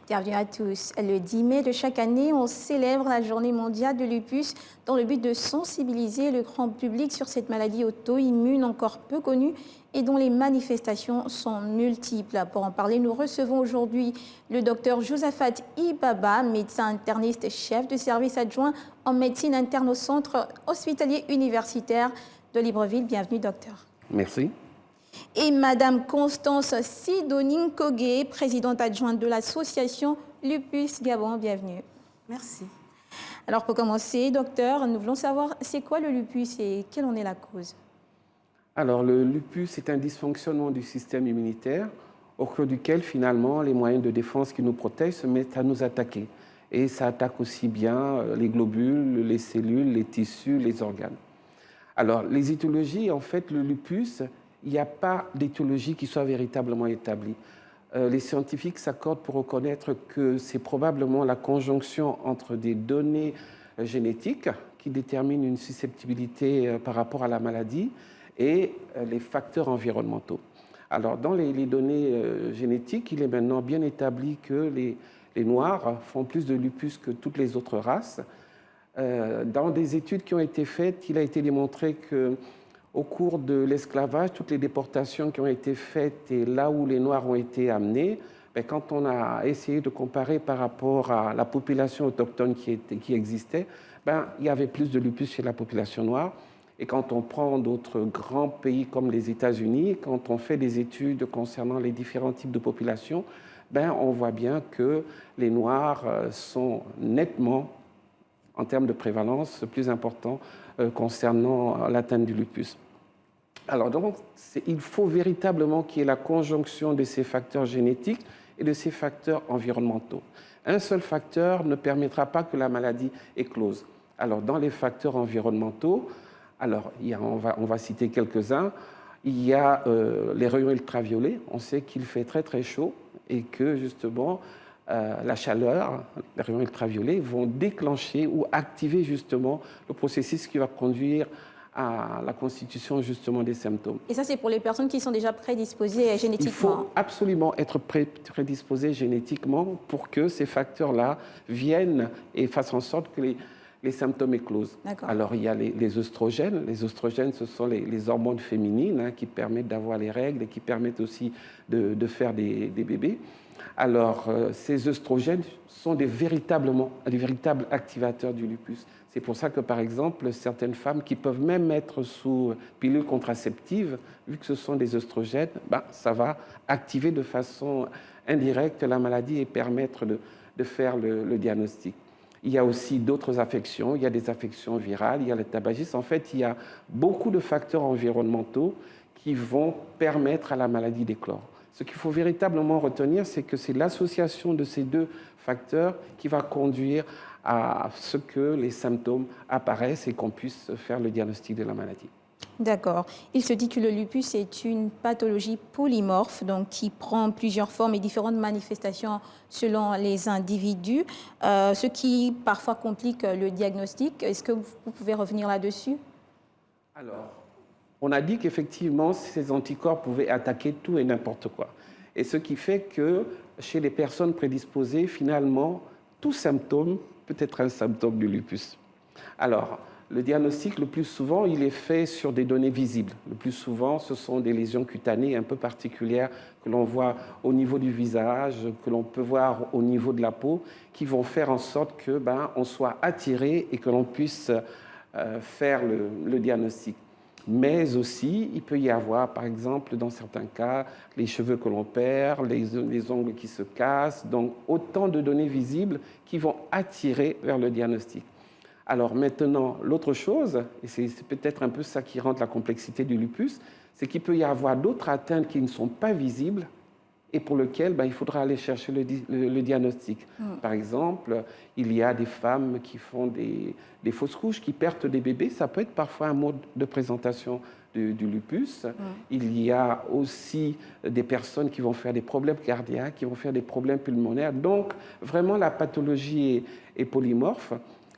Bienvenue à tous. Le 10 mai de chaque année, on célèbre la journée mondiale de lupus dans le but de sensibiliser le grand public sur cette maladie auto-immune encore peu connue et dont les manifestations sont multiples. Pour en parler, nous recevons aujourd'hui le docteur Josaphat Ibaba, médecin interniste, chef de service adjoint en médecine interne au centre hospitalier universitaire de Libreville. Bienvenue, docteur. Merci. Et Madame Constance Sidoning Kogué, présidente adjointe de l'association Lupus Gabon. Bienvenue. Merci. Alors pour commencer, docteur, nous voulons savoir c'est quoi le lupus et quelle en est la cause? Alors le lupus est un dysfonctionnement du système immunitaire au cours duquel finalement les moyens de défense qui nous protègent se mettent à nous attaquer. Et ça attaque aussi bien les globules, les cellules, les tissus, les organes. Alors les étiologies, en fait, le lupus, il n'y a pas d'étiologie qui soit véritablement établie. Les scientifiques s'accordent pour reconnaître que c'est probablement la conjonction entre des données génétiques qui déterminent une susceptibilité par rapport à la maladie et les facteurs environnementaux. Alors, dans les données génétiques, il est maintenant bien établi que les Noirs font plus de lupus que toutes les autres races. Dans des études qui ont été faites, il a été démontré que au cours de l'esclavage, toutes les déportations qui ont été faites et là où les Noirs ont été amenés, quand on a essayé de comparer par rapport à la population autochtone qui existait, il y avait plus de lupus chez la population noire. Et quand on prend d'autres grands pays comme les États-Unis, quand on fait des études concernant les différents types de populations, on voit bien que les Noirs sont nettement, en termes de prévalence, plus importants concernant l'atteinte du lupus. Alors donc, il faut véritablement qu'il y ait la conjonction de ces facteurs génétiques et de ces facteurs environnementaux. Un seul facteur ne permettra pas que la maladie éclose. Alors dans les facteurs environnementaux, on va citer quelques-uns. Il y a les rayons ultraviolets. On sait qu'il fait très très chaud et que justement la chaleur, les rayons ultraviolets vont déclencher ou activer justement le processus qui va conduire à la constitution justement des symptômes. Et ça, c'est pour les personnes qui sont déjà prédisposées génétiquement. Il faut absolument être prédisposé génétiquement pour que ces facteurs-là viennent et fassent en sorte que les symptômes éclosent. Alors, il y a les œstrogènes. Les œstrogènes, ce sont les hormones féminines qui permettent d'avoir les règles et qui permettent aussi de faire des bébés. Alors, ces œstrogènes sont des véritables activateurs du lupus. C'est pour ça que, par exemple, certaines femmes qui peuvent même être sous pilule contraceptive, vu que ce sont des œstrogènes, ça va activer de façon indirecte la maladie et permettre de faire le diagnostic. Il y a aussi d'autres affections, il y a des affections virales, il y a le tabagisme. En fait, il y a beaucoup de facteurs environnementaux qui vont permettre à la maladie d'éclore. Ce qu'il faut véritablement retenir, c'est que c'est l'association de ces deux facteurs qui va conduire à ce que les symptômes apparaissent et qu'on puisse faire le diagnostic de la maladie. D'accord. Il se dit que le lupus est une pathologie polymorphe, donc qui prend plusieurs formes et différentes manifestations selon les individus, ce qui parfois complique le diagnostic. Est-ce que vous pouvez revenir là-dessus? Alors, on a dit qu'effectivement, ces anticorps pouvaient attaquer tout et n'importe quoi. Et ce qui fait que chez les personnes prédisposées, finalement, tout symptôme peut être un symptôme du lupus. Alors, le diagnostic, le plus souvent, il est fait sur des données visibles. Le plus souvent, ce sont des lésions cutanées un peu particulières que l'on voit au niveau du visage, que l'on peut voir au niveau de la peau, qui vont faire en sorte que on soit attiré et que l'on puisse faire le diagnostic. Mais aussi, il peut y avoir, par exemple, dans certains cas, les cheveux que l'on perd, les ongles qui se cassent, donc autant de données visibles qui vont attirer vers le diagnostic. Alors maintenant, l'autre chose, et c'est peut-être un peu ça qui rend la complexité du lupus, c'est qu'il peut y avoir d'autres atteintes qui ne sont pas visibles et pour lesquelles il faudra aller chercher le diagnostic. Par exemple, il y a des femmes qui font des fausses couches, qui perdent des bébés. Ça peut être parfois un mode de présentation du lupus. Il y a aussi des personnes qui vont faire des problèmes cardiaques, qui vont faire des problèmes pulmonaires. Donc, vraiment, la pathologie est polymorphe.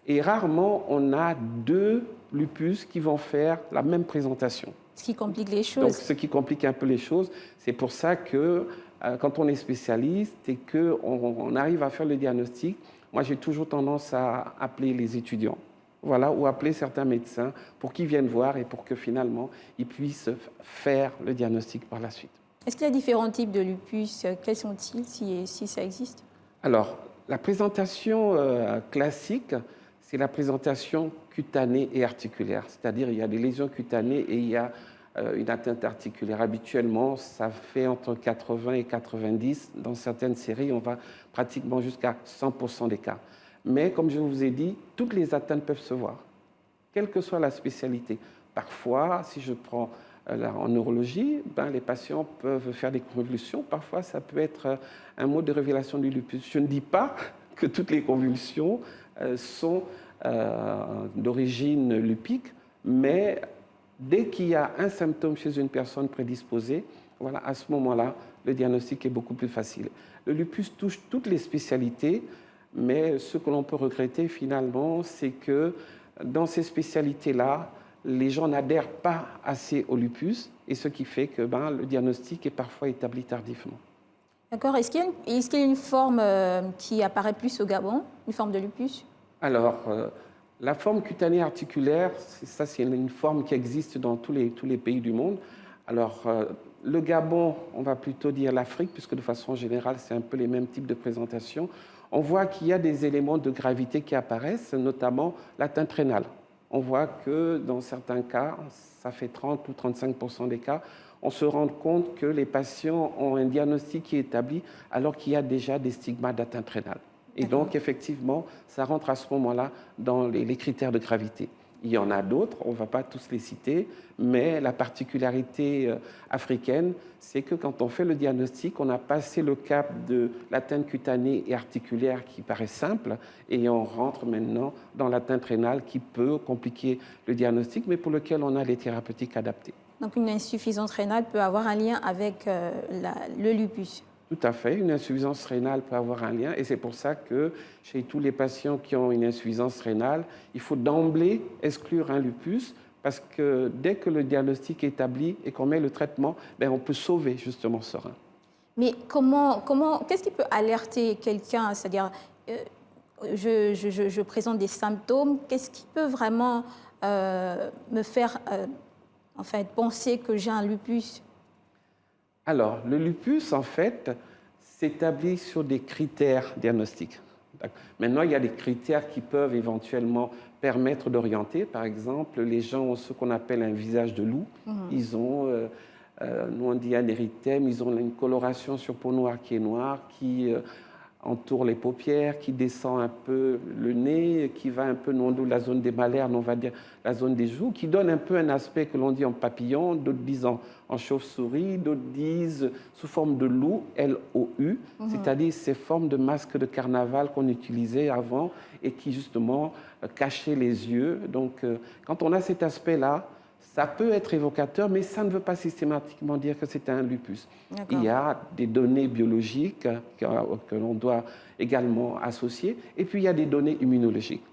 Et rarement, on a deux lupus qui vont faire la même présentation. Ce qui complique les choses. Donc, ce qui complique un peu les choses, c'est pour ça que quand on est spécialiste et qu'on arrive à faire le diagnostic, moi j'ai toujours tendance à appeler les étudiants, voilà, ou appeler certains médecins pour qu'ils viennent voir et pour que finalement ils puissent faire le diagnostic par la suite. Est-ce qu'il y a différents types de lupus? Quels sont-ils, si ça existe? Alors, la présentation classique, c'est la présentation cutanée et articulaire, c'est-à-dire il y a des lésions cutanées et il y a une atteinte articulaire. Habituellement, ça fait entre 80 et 90. Dans certaines séries, on va pratiquement jusqu'à 100% des cas. Mais comme je vous ai dit, toutes les atteintes peuvent se voir, quelle que soit la spécialité. Parfois, si je prends en neurologie, les patients peuvent faire des convulsions. Parfois, ça peut être un mode de révélation du lupus. Je ne dis pas que toutes les convulsions sont d'origine lupique, mais dès qu'il y a un symptôme chez une personne prédisposée, voilà, à ce moment-là, le diagnostic est beaucoup plus facile. Le lupus touche toutes les spécialités, mais ce que l'on peut regretter finalement, c'est que dans ces spécialités-là, les gens n'adhèrent pas assez au lupus, et ce qui fait que le diagnostic est parfois établi tardivement. D'accord. Est-ce qu'il y a une forme qui apparaît plus au Gabon, une forme de lupus? Alors, la forme cutanée articulaire, c'est une forme qui existe dans tous les pays du monde. Alors, le Gabon, on va plutôt dire l'Afrique, puisque de façon générale, c'est un peu les mêmes types de présentation. On voit qu'il y a des éléments de gravité qui apparaissent, notamment l'atteinte rénale. On voit que dans certains cas, ça fait 30 ou 35% des cas, on se rend compte que les patients ont un diagnostic qui est établi alors qu'il y a déjà des stigmates d'atteinte rénale. Et donc, effectivement, ça rentre à ce moment-là dans les critères de gravité. Il y en a d'autres, on ne va pas tous les citer, mais la particularité africaine, c'est que quand on fait le diagnostic, on a passé le cap de l'atteinte cutanée et articulaire qui paraît simple, et on rentre maintenant dans l'atteinte rénale qui peut compliquer le diagnostic, mais pour lequel on a les thérapeutiques adaptées. Donc une insuffisance rénale peut avoir un lien avec le lupus? Tout à fait, une insuffisance rénale peut avoir un lien, et c'est pour ça que chez tous les patients qui ont une insuffisance rénale, il faut d'emblée exclure un lupus, parce que dès que le diagnostic est établi et qu'on met le traitement, on peut sauver justement ce rein. Mais qu'est-ce qui peut alerter quelqu'un? C'est-à-dire, je présente des symptômes, qu'est-ce qui peut vraiment me faire penser que j'ai un lupus? Alors, le lupus, en fait, s'établit sur des critères diagnostiques. Maintenant, il y a des critères qui peuvent éventuellement permettre d'orienter. Par exemple, les gens ont ce qu'on appelle un visage de loup. Ils ont, nous on dit un érythème, ils ont une coloration sur peau noire qui est noire, qui entoure les paupières, qui descend un peu le nez, qui va un peu, nous on dit la zone des malhernes, on va dire la zone des joues, qui donne un peu un aspect que l'on dit en papillon, d'autres disent en chauve-souris, d'autres disent sous forme de loup, L-O-U, c'est-à-dire ces formes de masques de carnaval qu'on utilisait avant et qui justement cachaient les yeux. Donc quand on a cet aspect-là, ça peut être évocateur, mais ça ne veut pas systématiquement dire que c'est un lupus. Il y a des données biologiques que l'on doit également associer, et puis il y a des données immunologiques.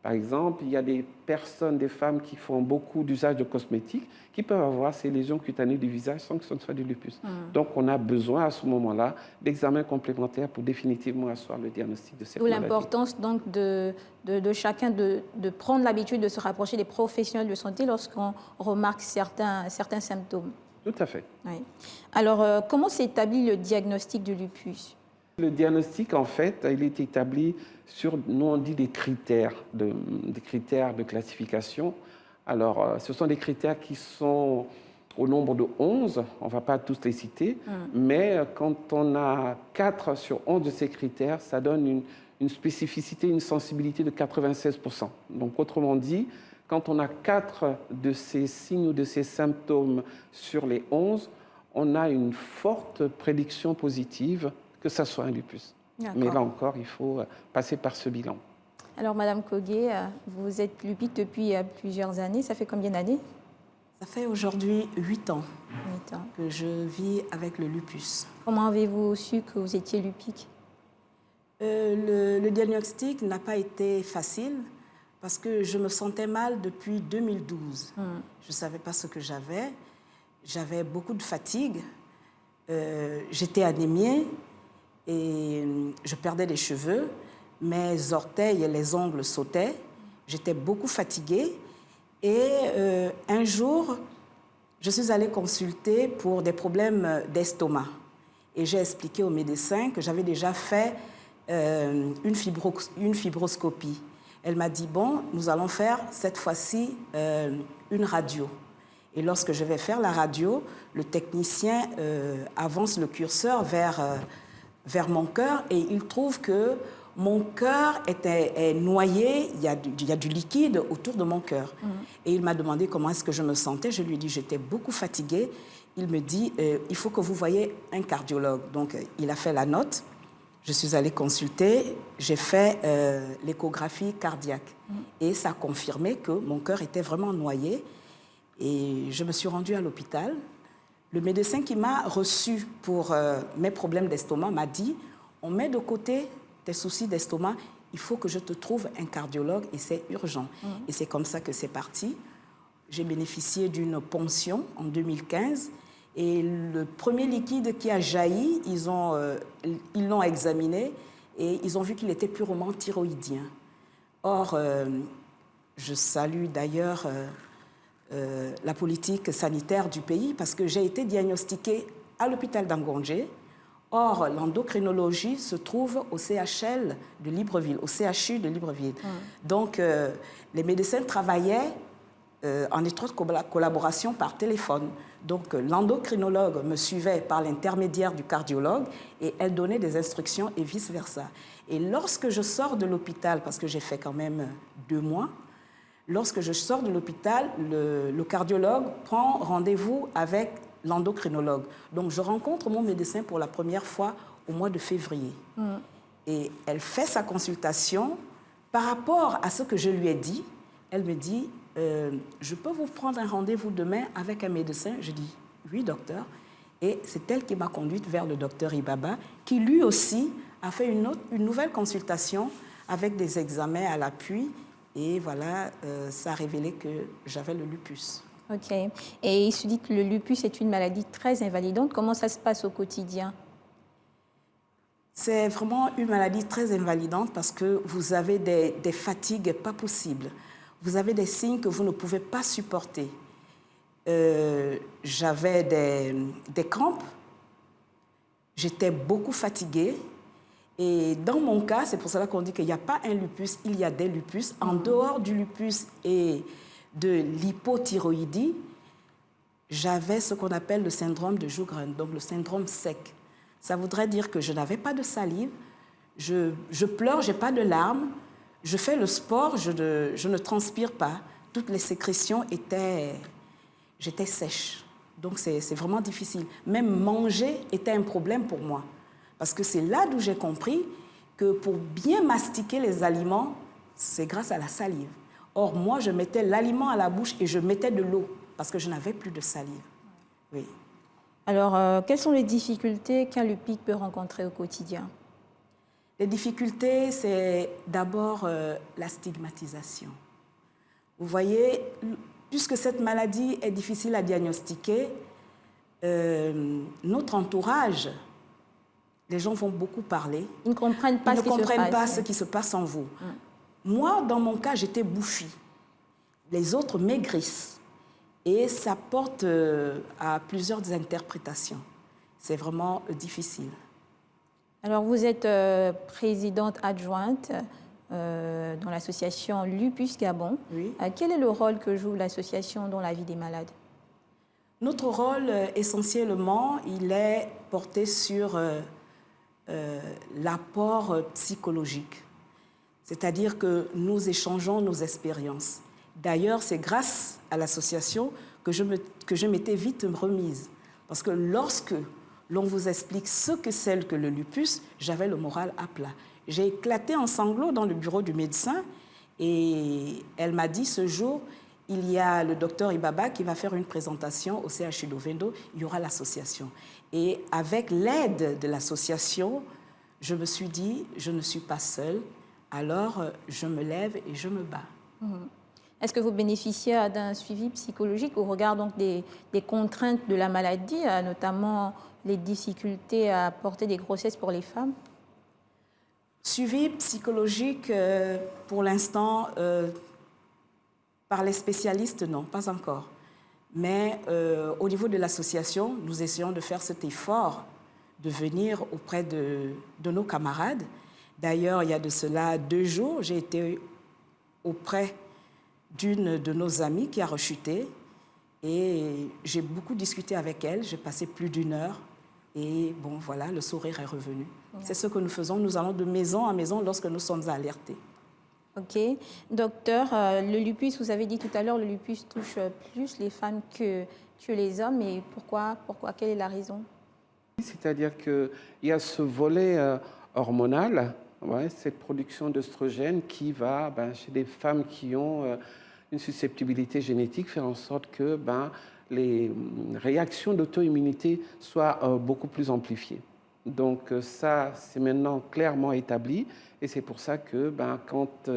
Par exemple, il y a des personnes, des femmes qui font beaucoup d'usage de cosmétiques qui peuvent avoir ces lésions cutanées du visage sans que ce ne soit du lupus. Donc, on a besoin à ce moment-là d'examens complémentaires pour définitivement asseoir le diagnostic de cette maladie. D'où l'importance donc de chacun de prendre l'habitude de se rapprocher des professionnels de santé lorsqu'on remarque certains symptômes. Tout à fait. Oui. Alors, comment s'établit le diagnostic du lupus? Le diagnostic, en fait, il est établi sur, nous on dit des critères de classification. Alors, ce sont des critères qui sont au nombre de 11, on ne va pas tous les citer, mais quand on a 4 sur 11 de ces critères, ça donne une spécificité, une sensibilité de 96%. Donc, autrement dit, quand on a 4 de ces signes ou de ces symptômes sur les 11, on a une forte prédiction positive que ça soit un lupus. Mais là encore, il faut passer par ce bilan. Alors, Madame Kogué, vous êtes lupique depuis plusieurs années. Ça fait combien d'années? Ça fait aujourd'hui 8 ans, 8 ans que je vis avec le lupus. Comment avez-vous su que vous étiez lupique? Le diagnostic n'a pas été facile parce que je me sentais mal depuis 2012. Je ne savais pas ce que j'avais. J'avais beaucoup de fatigue. j'étais anémiée et je perdais des cheveux, mes orteils et les ongles sautaient, j'étais beaucoup fatiguée et un jour, je suis allée consulter pour des problèmes d'estomac et j'ai expliqué au médecin que j'avais déjà fait une fibroscopie. Elle m'a dit, bon, nous allons faire cette fois-ci une radio. Et lorsque je vais faire la radio, le technicien avance le curseur vers mon cœur et il trouve que mon cœur est noyé, il y a du liquide autour de mon cœur. Et il m'a demandé comment est-ce que je me sentais. Je lui ai dit, j'étais beaucoup fatiguée. Il me dit, il faut que vous voyez un cardiologue. Donc, il a fait la note. Je suis allée consulter, j'ai fait l'échographie cardiaque. Et ça a confirmé que mon cœur était vraiment noyé. Et je me suis rendue à l'hôpital. Le médecin qui m'a reçue pour mes problèmes d'estomac m'a dit, on met de côté tes soucis d'estomac, il faut que je te trouve un cardiologue et c'est urgent. Et c'est comme ça que c'est parti. J'ai bénéficié d'une ponction en 2015 et le premier liquide qui a jailli, ils l'ont examiné et ils ont vu qu'il était purement thyroïdien. Or, je salue d'ailleurs la politique sanitaire du pays parce que j'ai été diagnostiquée à l'hôpital d'Angondjé. Or, l'endocrinologie se trouve au CHL de Libreville, au CHU de Libreville. Donc, les médecins travaillaient en étroite collaboration par téléphone. Donc, l'endocrinologue me suivait par l'intermédiaire du cardiologue et elle donnait des instructions et vice-versa. Et lorsque je sors de l'hôpital, parce que j'ai fait quand même 2 mois, lorsque je sors de l'hôpital, le cardiologue prend rendez-vous avec l'endocrinologue. Donc, je rencontre mon médecin pour la première fois au mois de février. Et elle fait sa consultation. Par rapport à ce que je lui ai dit, elle me dit, je peux vous prendre un rendez-vous demain avec un médecin? Je dis, oui, docteur. Et c'est elle qui m'a conduite vers le docteur Ibaba, qui lui aussi a fait une nouvelle consultation avec des examens à l'appui. Et voilà, ça a révélé que j'avais le lupus. Ok. Et il se dit que le lupus est une maladie très invalidante. Comment ça se passe au quotidien? C'est vraiment une maladie très invalidante parce que vous avez des fatigues pas possibles. Vous avez des signes que vous ne pouvez pas supporter. J'avais des crampes. J'étais beaucoup fatiguée. Et dans mon cas, c'est pour cela qu'on dit qu'il n'y a pas un lupus, il y a des lupus. En dehors du lupus et de l'hypothyroïdie, j'avais ce qu'on appelle le syndrome de Sjögren, donc le syndrome sec. Ça voudrait dire que je n'avais pas de salive, je pleure, je n'ai pas de larmes, je fais le sport, je ne transpire pas. Toutes les sécrétions j'étais sèche. Donc c'est vraiment difficile. Même manger était un problème pour moi. Parce que c'est là d'où j'ai compris que pour bien mastiquer les aliments, c'est grâce à la salive. Or, moi, je mettais l'aliment à la bouche et je mettais de l'eau parce que je n'avais plus de salive. Oui. Alors, quelles sont les difficultés qu'un lupique peut rencontrer au quotidien? Les difficultés, c'est d'abord la stigmatisation. Vous voyez, puisque cette maladie est difficile à diagnostiquer, notre entourage, les gens vont beaucoup parler. Ils ne comprennent pas ce qui se passe en vous. Moi, dans mon cas, j'étais bouffie. Les autres maigrissent. Et ça porte à plusieurs interprétations. C'est vraiment difficile. Alors, vous êtes présidente adjointe dans l'association Lupus Gabon. Oui. Quel est le rôle que joue l'association dans la vie des malades? Notre rôle, essentiellement, il est porté sur l'apport psychologique. C'est-à-dire que nous échangeons nos expériences. D'ailleurs, c'est grâce à l'association que je m'étais vite remise. Parce que lorsque l'on vous explique ce que c'est que le lupus, j'avais le moral à plat. J'ai éclaté en sanglots dans le bureau du médecin et elle m'a dit ce jour, il y a le docteur Ibaba qui va faire une présentation au CHU d'Ovendo, il y aura l'association. Et avec l'aide de l'association, je me suis dit, je ne suis pas seule, alors je me lève et je me bats. Est-ce que vous bénéficiez d'un suivi psychologique au regard donc, des contraintes de la maladie, notamment les difficultés à porter des grossesses pour les femmes? Suivi psychologique, pour l'instant, par les spécialistes, non, pas encore. Mais au niveau de l'association, nous essayons de faire cet effort de venir auprès de nos camarades. D'ailleurs, il y a de cela 2 jours, j'ai été auprès d'une de nos amies qui a rechuté et j'ai beaucoup discuté avec elle. J'ai passé plus d'1 heure et bon, voilà, le sourire est revenu. C'est ce que nous faisons. Nous allons de maison à maison lorsque nous sommes alertés. Ok. Docteur, le lupus, vous avez dit tout à l'heure, le lupus touche plus les femmes que les hommes. Et pourquoi? Quelle est la raison? C'est-à-dire qu'il y a ce volet hormonal, cette production d'œstrogène qui va, chez des femmes qui ont une susceptibilité génétique, faire en sorte que les réactions d'auto-immunité soient beaucoup plus amplifiées. Donc ça, c'est maintenant clairement établi et c'est pour ça que quand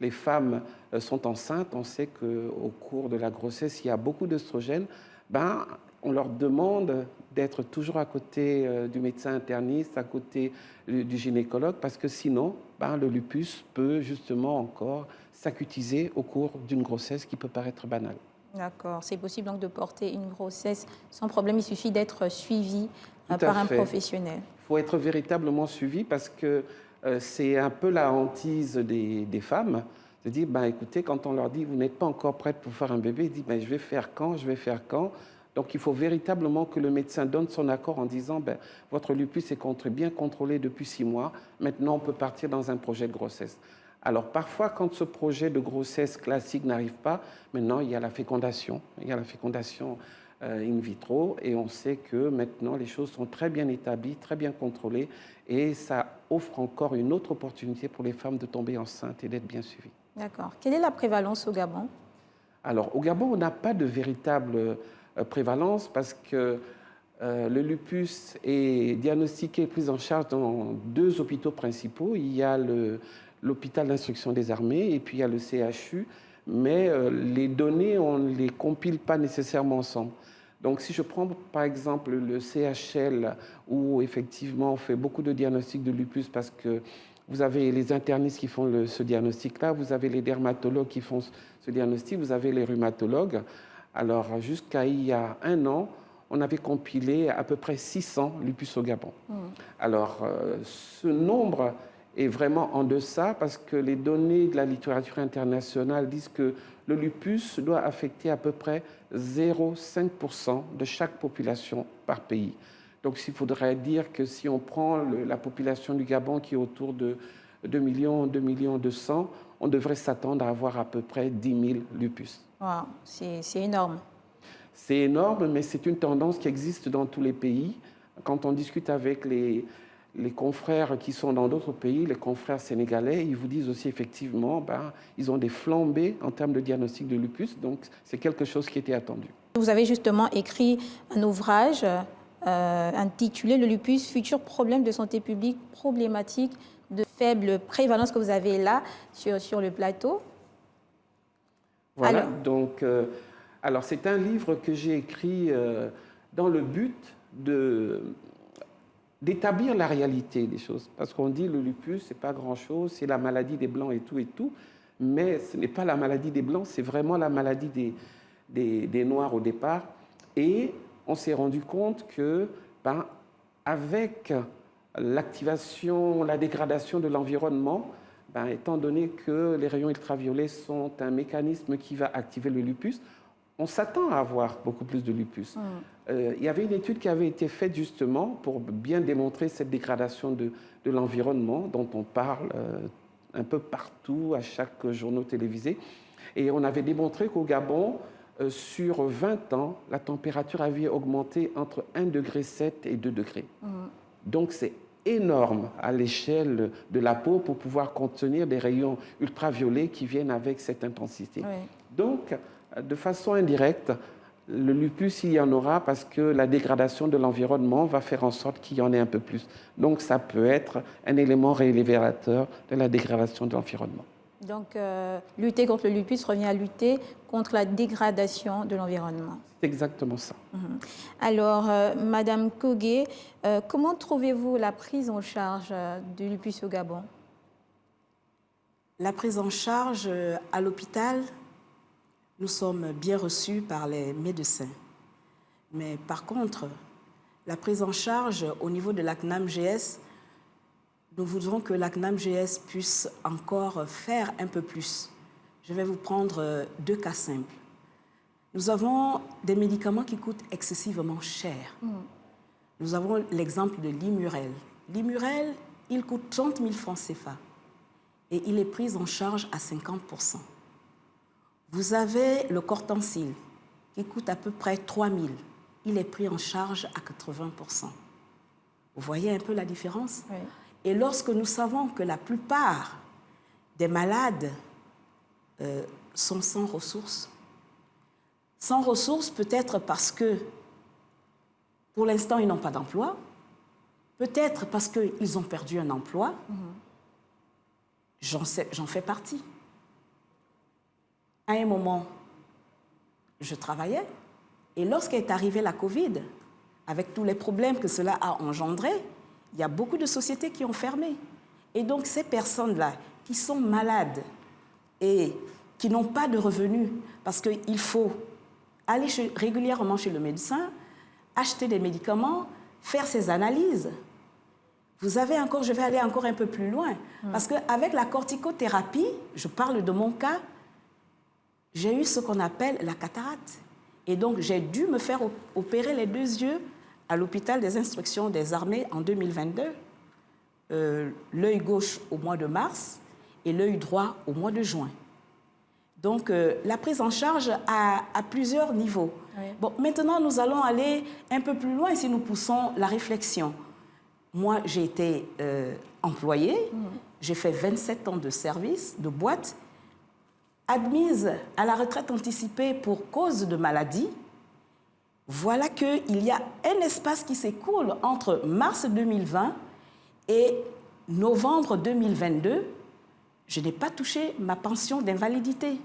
les femmes sont enceintes, on sait qu'au cours de la grossesse, il y a beaucoup d'œstrogène, on leur demande d'être toujours à côté du médecin interniste, à côté du gynécologue, parce que sinon, le lupus peut justement encore s'acutiser au cours d'une grossesse qui peut paraître banale. D'accord. C'est possible donc de porter une grossesse sans problème. Il suffit d'être suivi par un professionnel. Il faut être véritablement suivi parce que c'est un peu la hantise des femmes de dire, écoutez, quand on leur dit, vous n'êtes pas encore prête pour faire un bébé, ils disent, je vais faire quand. Donc, il faut véritablement que le médecin donne son accord en disant votre lupus est bien contrôlé depuis 6 mois. Maintenant, on peut partir dans un projet de grossesse. Alors, parfois, quand ce projet de grossesse classique n'arrive pas, maintenant, il y a la fécondation. Il y a la fécondation in vitro. Et on sait que maintenant, les choses sont très bien établies, très bien contrôlées. Et ça offre encore une autre opportunité pour les femmes de tomber enceintes et d'être bien suivies. D'accord. Quelle est la prévalence au Gabon? Alors, au Gabon, on n'a pas de véritable prévalence parce que le lupus est diagnostiqué et pris en charge dans 2 hôpitaux principaux. Il y a l'hôpital d'instruction des armées et puis il y a le CHU, mais les données, on ne les compile pas nécessairement ensemble. Donc si je prends par exemple le CHL où effectivement on fait beaucoup de diagnostics de lupus parce que vous avez les internistes qui font ce diagnostic-là, vous avez les dermatologues qui font ce diagnostic, vous avez les rhumatologues. Alors, jusqu'à il y a 1 an, on avait compilé à peu près 600 lupus au Gabon. Alors, ce nombre est vraiment en deçà parce que les données de la littérature internationale disent que le lupus doit affecter à peu près 0,5% de chaque population par pays. Donc, il faudrait dire que si on prend la population du Gabon qui est autour de 2 millions, 2 millions 200, on devrait s'attendre à avoir à peu près 10 000 lupus. Wow, c'est énorme. C'est énorme, mais c'est une tendance qui existe dans tous les pays. Quand on discute avec les confrères qui sont dans d'autres pays, les confrères sénégalais, ils vous disent aussi effectivement, ils ont des flambées en termes de diagnostic de lupus, donc c'est quelque chose qui était attendu. Vous avez justement écrit un ouvrage intitulé « Le lupus, futur problème de santé publique, problématique de faible prévalence » que vous avez là sur le plateau. Voilà, alors c'est un livre que j'ai écrit dans le but d'établir la réalité des choses. Parce qu'on dit le lupus, c'est pas grand-chose, c'est la maladie des Blancs et tout, mais ce n'est pas la maladie des Blancs, c'est vraiment la maladie des Noirs au départ. Et on s'est rendu compte que, avec l'activation, la dégradation de l'environnement, étant donné que les rayons ultraviolets sont un mécanisme qui va activer le lupus, on s'attend à avoir beaucoup plus de lupus. Il y avait une étude qui avait été faite justement pour bien démontrer cette dégradation de l'environnement dont on parle un peu partout, à chaque journal télévisé. Et on avait démontré qu'au Gabon, sur 20 ans, la température avait augmenté entre 1,7 degré et 2 degrés. Donc c'est énorme à l'échelle de la peau pour pouvoir contenir des rayons ultraviolets qui viennent avec cette intensité. Oui. Donc, de façon indirecte, le lupus, il y en aura parce que la dégradation de l'environnement va faire en sorte qu'il y en ait un peu plus. Donc, ça peut être un élément révélateur de la dégradation de l'environnement. Donc, lutter contre le lupus revient à lutter contre la dégradation de l'environnement. C'est exactement ça. Alors, Madame Kogué, comment trouvez-vous la prise en charge du lupus au Gabon? La prise en charge à l'hôpital, nous sommes bien reçus par les médecins. Mais par contre, la prise en charge au niveau de la CNAM-GS, nous voudrons que la CNAM-GS puisse encore faire un peu plus. Je vais vous prendre 2 cas simples. Nous avons des médicaments qui coûtent excessivement cher. Nous avons l'exemple de l'Imurel. L'Imurel, il coûte 30 000 francs CFA et il est pris en charge à 50%. Vous avez le Cortencil qui coûte à peu près 3 000. Il est pris en charge à 80%. Vous voyez un peu la différence? Oui. Et lorsque nous savons que la plupart des malades sont sans ressources peut-être parce que, pour l'instant, ils n'ont pas d'emploi, peut-être parce qu'ils ont perdu un emploi. J'en fais partie. À un moment, je travaillais, et lorsqu'est arrivée la Covid, avec tous les problèmes que cela a engendré, il y a beaucoup de sociétés qui ont fermé. Et donc, ces personnes-là qui sont malades et qui n'ont pas de revenus, parce qu'il faut aller régulièrement chez le médecin, acheter des médicaments, faire ses analyses. Vous avez encore, je vais aller encore un peu plus loin, parce qu'avec la corticothérapie, je parle de mon cas, j'ai eu ce qu'on appelle la cataracte. Et donc, j'ai dû me faire opérer les 2 yeux à l'hôpital des instructions des armées en 2022, l'œil gauche au mois de mars et l'œil droit au mois de juin. Donc, la prise en charge à plusieurs niveaux. Oui. Bon, maintenant, nous allons aller un peu plus loin si nous poussons la réflexion. Moi, j'ai été employée, j'ai fait 27 ans de service, de boîte, admise à la retraite anticipée pour cause de maladie. Voilà qu'il y a un espace qui s'écoule entre mars 2020 et novembre 2022. Je n'ai pas touché ma pension d'invalidité.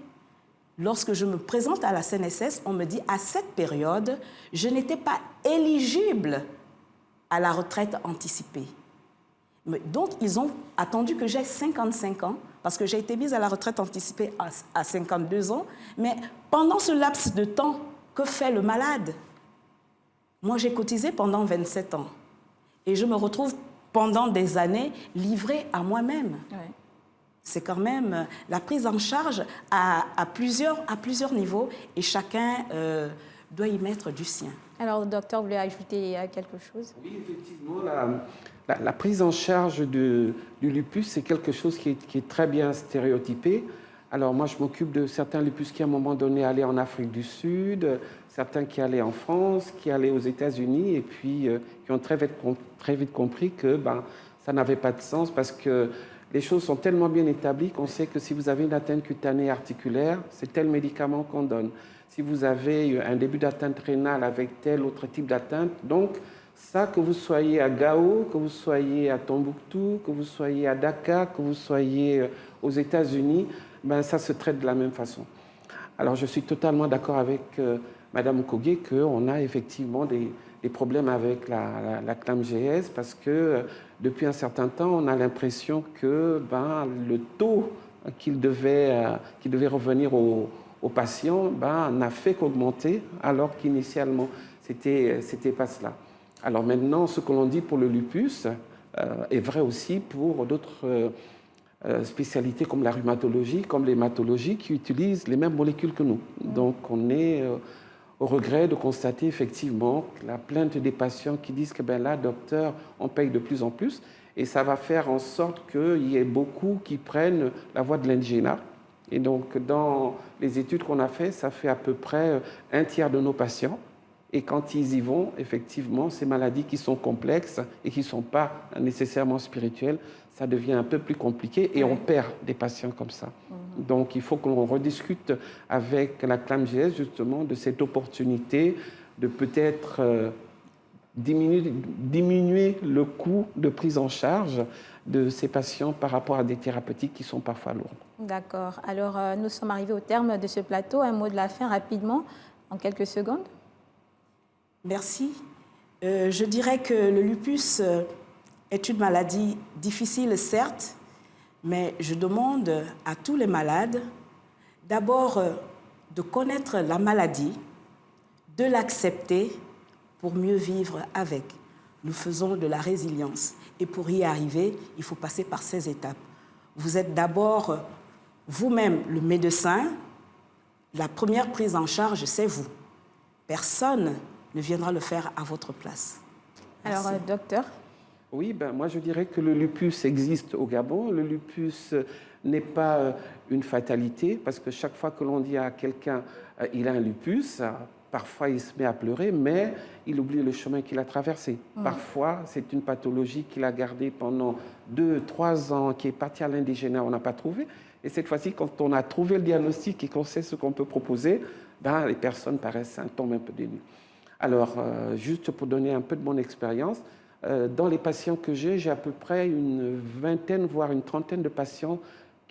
Lorsque je me présente à la CNSS, on me dit à cette période, je n'étais pas éligible à la retraite anticipée. Donc, ils ont attendu que j'ai 55 ans, parce que j'ai été mise à la retraite anticipée à 52 ans. Mais pendant ce laps de temps, que fait le malade? Moi, j'ai cotisé pendant 27 ans. Et je me retrouve pendant des années livrée à moi-même. Oui. C'est quand même la prise en charge à plusieurs niveaux et chacun doit y mettre du sien. Alors, docteur, vous voulez ajouter quelque chose? Oui, effectivement, la prise en charge du lupus, c'est quelque chose qui est très bien stéréotypé. Alors moi, je m'occupe de certains lupus qui, à un moment donné, allaient en Afrique du Sud, certains qui allaient en France, qui allaient aux États-Unis, et puis qui ont très vite compris que ça n'avait pas de sens parce que les choses sont tellement bien établies qu'on sait que si vous avez une atteinte cutanée articulaire, c'est tel médicament qu'on donne. Si vous avez un début d'atteinte rénale avec tel autre type d'atteinte, donc ça, que vous soyez à Gao, que vous soyez à Tombouctou, que vous soyez à Dakar, que vous soyez aux États-Unis, ça se traite de la même façon. Alors, je suis totalement d'accord avec Madame Kogué qu'on a effectivement des problèmes avec la CNAM-GS parce que depuis un certain temps, on a l'impression que le taux qu'il devait revenir aux patients n'a fait qu'augmenter alors qu'initialement, c'était pas cela. Alors maintenant, ce que l'on dit pour le lupus est vrai aussi pour d'autres spécialités comme la rhumatologie, comme l'hématologie, qui utilisent les mêmes molécules que nous. Donc on est au regret de constater effectivement la plainte des patients qui disent que là, docteur, on paye de plus en plus, et ça va faire en sorte qu'il y ait beaucoup qui prennent la voie de l'indigénat. Et donc dans les études qu'on a faites, ça fait à peu près un tiers de nos patients. Et quand ils y vont, effectivement, ces maladies qui sont complexes et qui ne sont pas nécessairement spirituelles, ça devient un peu plus compliqué et on perd des patients comme ça. Donc, il faut qu'on rediscute avec la CNAM-GS, justement, de cette opportunité de peut-être diminuer le coût de prise en charge de ces patients par rapport à des thérapeutiques qui sont parfois lourdes. D'accord. Alors, nous sommes arrivés au terme de ce plateau. Un mot de la fin rapidement, en quelques secondes. Merci. Je dirais que le lupus est une maladie difficile, certes, mais je demande à tous les malades d'abord de connaître la maladie, de l'accepter pour mieux vivre avec. Nous faisons de la résilience et pour y arriver, il faut passer par ces étapes. Vous êtes d'abord vous-même le médecin. La première prise en charge, c'est vous. Personne ne viendra le faire à votre place. Merci. Alors, docteur? Oui, moi je dirais que le lupus existe au Gabon. Le lupus n'est pas une fatalité parce que chaque fois que l'on dit à quelqu'un il a un lupus, parfois il se met à pleurer, mais il oublie le chemin qu'il a traversé. Parfois, c'est une pathologie qu'il a gardée pendant 2, 3 ans, qui est partie à l'indigénat, on n'a pas trouvé. Et cette fois-ci, quand on a trouvé le diagnostic et qu'on sait ce qu'on peut proposer, les personnes paraissent tombent un peu dénues. Alors, juste pour donner un peu de mon expérience, dans les patients que j'ai à peu près une vingtaine, voire une trentaine de patients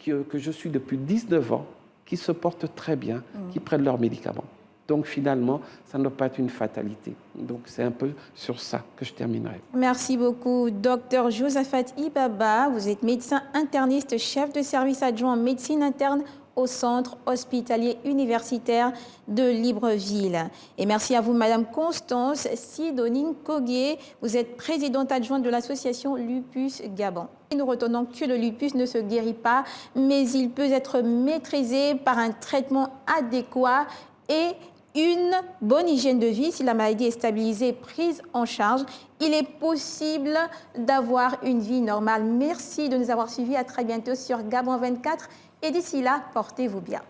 que je suis depuis 19 ans, qui se portent très bien, qui prennent leurs médicaments. Donc finalement, ça ne doit pas être une fatalité. Donc c'est un peu sur ça que je terminerai. Merci beaucoup, Dr Josaphat Ibaba. Vous êtes médecin interniste, chef de service adjoint en médecine interne au Centre hospitalier universitaire de Libreville. Et merci à vous, Madame Constance Sidonine Kogué. Vous êtes présidente adjointe de l'association Lupus Gabon. Et nous retenons que le lupus ne se guérit pas, mais il peut être maîtrisé par un traitement adéquat et une bonne hygiène de vie. Si la maladie est stabilisée et prise en charge, il est possible d'avoir une vie normale. Merci de nous avoir suivis. À très bientôt sur Gabon 24. Et d'ici là, portez-vous bien.